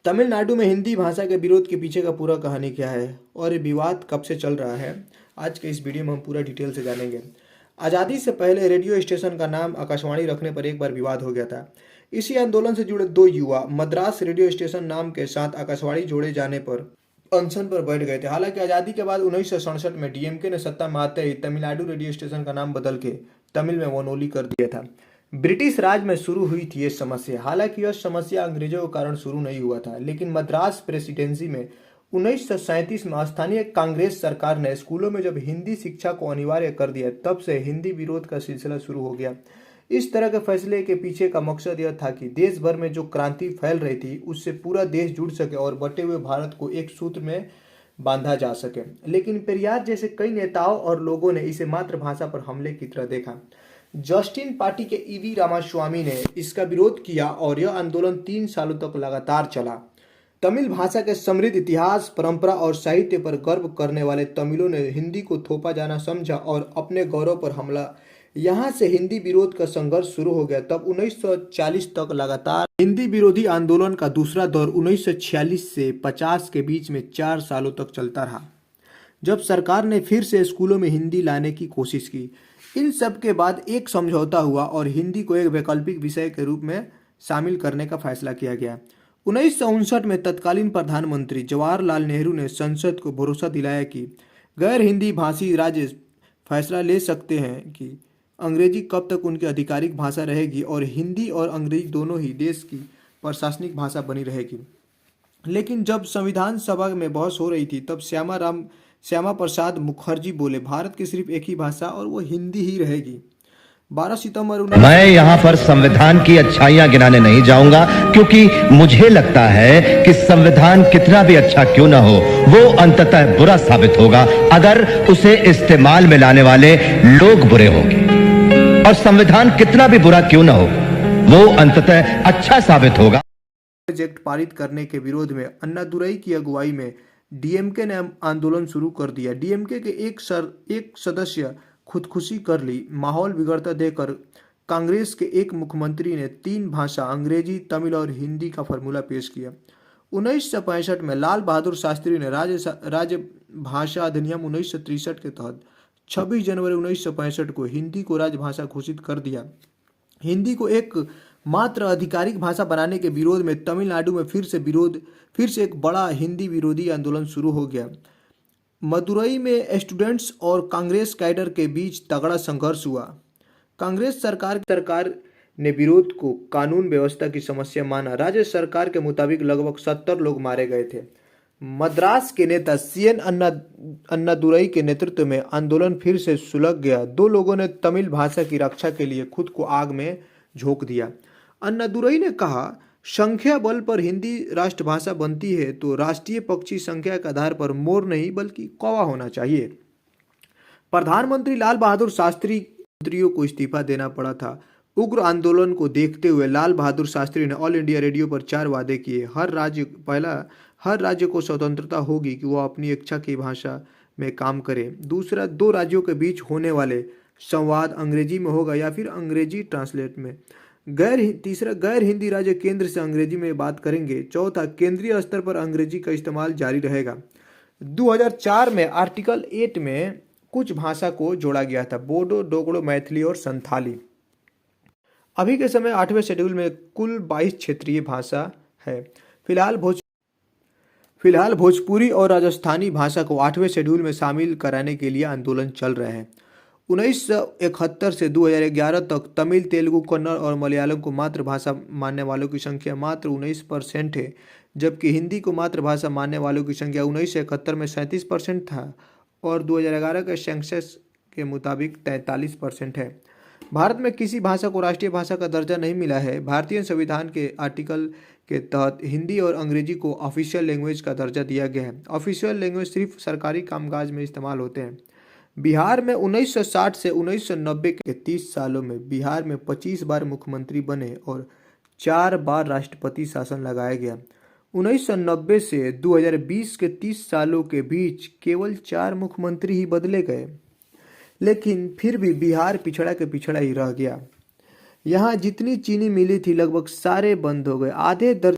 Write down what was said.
तमिलनाडु में हिंदी भाषा के विरोध के पीछे का पूरा कहानी क्या है और ये विवाद कब से चल रहा है, आज के इस वीडियो में हम पूरा डिटेल से जानेंगे। आज़ादी से पहले रेडियो स्टेशन का नाम आकाशवाणी रखने पर एक बार विवाद हो गया था। इसी आंदोलन से जुड़े दो युवा मद्रास रेडियो स्टेशन नाम के साथ आकाशवाणी जोड़े जाने पर अनशन पर बैठ गए थे। हालांकि आज़ादी के बाद 1967 में डीएमके ने सत्ता में आते ही तमिलनाडु रेडियो स्टेशन का नाम बदल के तमिल में वनोली कर दिया था। ब्रिटिश राज में शुरू हुई थी ये समस्या। हालांकि यह समस्या अंग्रेजों के कारण शुरू नहीं हुआ था, लेकिन मद्रास प्रेसिडेंसी में 1937 में स्थानीय कांग्रेस सरकार ने स्कूलों में जब हिंदी शिक्षा को अनिवार्य कर दिया, तब से हिंदी विरोध का सिलसिला शुरू हो गया। इस तरह के फैसले के पीछे का मकसद यह था कि देश भर में जो क्रांति फैल रही थी उससे पूरा देश जुड़ सके और बटे हुए भारत को एक सूत्र में बांधा जा सके। लेकिन पेरियार जैसे कई नेताओं और लोगों ने इसे मातृभाषा पर हमले की तरह देखा। जस्टिन पार्टी के ईवी रामास्वामी ने इसका विरोध किया और यह आंदोलन 3 सालों तक लगातार चला। तमिल भाषा के समृद्ध इतिहास, परंपरा और साहित्य पर गर्व करने वाले तमिलों ने हिंदी को थोपा जाना समझा और अपने गौरव पर हमला। यहाँ से हिंदी विरोध का संघर्ष शुरू हो गया। तब 1940 तक लगातार हिंदी विरोधी आंदोलन का दूसरा दौर 1946 से 50 के बीच में 4 सालों तक चलता रहा, जब सरकार ने फिर से स्कूलों में हिंदी लाने की कोशिश की। इन सब के बाद एक समझौता हुआ और हिंदी को एक वैकल्पिक विषय के रूप में शामिल करने का फैसला किया गया। 1959 में तत्कालीन प्रधानमंत्री जवाहरलाल नेहरू ने संसद को भरोसा दिलाया कि गैर हिंदी भाषी राज्य फैसला ले सकते हैं कि अंग्रेजी कब तक उनकी आधिकारिक भाषा रहेगी और हिंदी और अंग्रेजी दोनों ही देश की प्रशासनिक भाषा बनी रहेगी। लेकिन जब संविधान सभा में बहस हो रही थी, तब श्यामा प्रसाद मुखर्जी बोले, भारत की सिर्फ एक ही भाषा और वो हिंदी ही रहेगी। 12 सितंबर मैं यहाँ पर संविधान की अच्छाइयाँ गिनाने नहीं जाऊंगा, क्योंकि मुझे लगता है कि संविधान कितना भी अच्छा क्यों ना हो, वो अंततः बुरा साबित होगा अगर उसे इस्तेमाल में लाने वाले लोग बुरे होंगे। और संविधान कितना भी बुरा क्यों ना हो, वो अंततः अच्छा साबित होगा। प्रोजेक्ट पारित करने के विरोध में अन्नादुरई की अगुवाई में डीएमके ने आंदोलन शुरू कर दिया। डीएमके के एक सदस्य खुदकुशी कर ली। माहौल बिगड़ता देखकर कांग्रेस के एक मुख्यमंत्री ने 3 भाषा अंग्रेजी, तमिल और हिंदी का फॉर्मूला पेश किया। 1965 में लाल बहादुर शास्त्री ने राज्य भाषा अधिनियम 1963 के तहत 26 जनवरी 1965 को हिंदी को राजभाषा घोषित कर दिया। हिंदी को एक मात्र आधिकारिक भाषा बनाने के विरोध में तमिलनाडु में फिर से एक बड़ा हिंदी विरोधी आंदोलन शुरू हो गया। मदुरई में स्टूडेंट्स और कांग्रेस कैडर के बीच तगड़ा संघर्ष हुआ। कांग्रेस सरकार ने विरोध को कानून व्यवस्था की समस्या माना। राज्य सरकार के मुताबिक लगभग 70 लोग मारे गए थे। मद्रास के नेता सीएन अन्नादुरई के नेतृत्व में आंदोलन फिर से सुलग गया। 2 लोगों ने तमिल भाषा की रक्षा के लिए खुद को आग में झोंक दिया। अन्नादुरई ने कहा, संख्या बल पर हिंदी राष्ट्रभाषा बनती है तो राष्ट्रीय पक्षी संख्या के आधार पर मोर नहीं बल्कि कौवा होना चाहिए। प्रधानमंत्री लाल बहादुर शास्त्री मंत्रियों को इस्तीफा देना पड़ा था। उग्र आंदोलन को देखते हुए लाल बहादुर शास्त्री ने ऑल इंडिया रेडियो पर 4 वादे किए। हर राज्य को स्वतंत्रता होगी कि वह अपनी इच्छा की भाषा में काम करे। दूसरा, 2 राज्यों के बीच होने वाले संवाद अंग्रेजी में होगा या फिर अंग्रेजी ट्रांसलेट में। तीसरा, गैर हिंदी राज्य केंद्र से अंग्रेजी में बात करेंगे। चौथा, केंद्रीय स्तर पर अंग्रेजी का इस्तेमाल जारी रहेगा। 2004 में आर्टिकल 8 में कुछ भाषा को जोड़ा गया था, बोडो, डोगरो, मैथिली और संथाली। अभी के समय 8वें शेड्यूल में कुल 22 क्षेत्रीय भाषा है। फिलहाल भोजपुरी और राजस्थानी भाषा को 8वें शेड्यूल में शामिल कराने के लिए आंदोलन चल रहे हैं। 1971 से 2011 तक तमिल, तेलुगु, कन्नड़ और मलयालम को मातृभाषा मानने वालों की संख्या मात्र 19% है, जबकि हिंदी को मातृभाषा मानने वालों की संख्या 1971 में 37% था और 2011 के सेंसस के मुताबिक 43% है। भारत में किसी भाषा को राष्ट्रीय भाषा का दर्जा नहीं मिला है। भारतीय संविधान के आर्टिकल के तहत हिंदी और अंग्रेजी को ऑफिशियल लैंग्वेज का दर्जा दिया गया है। ऑफिशियल लैंग्वेज सिर्फ सरकारी कामकाज में इस्तेमाल होते हैं। बिहार में 1960 से 1990 के 30 सालों में बिहार में 25 बार मुख्यमंत्री बने और 4 बार राष्ट्रपति शासन लगाया गया। 1990 से 2020 के 30 सालों के बीच केवल 4 मुख्यमंत्री ही बदले गए, लेकिन फिर भी बिहार पिछड़ा के पिछड़ा ही रह गया। यहाँ जितनी चीनी मिली थी लगभग सारे बंद हो गए। आधे दर्जन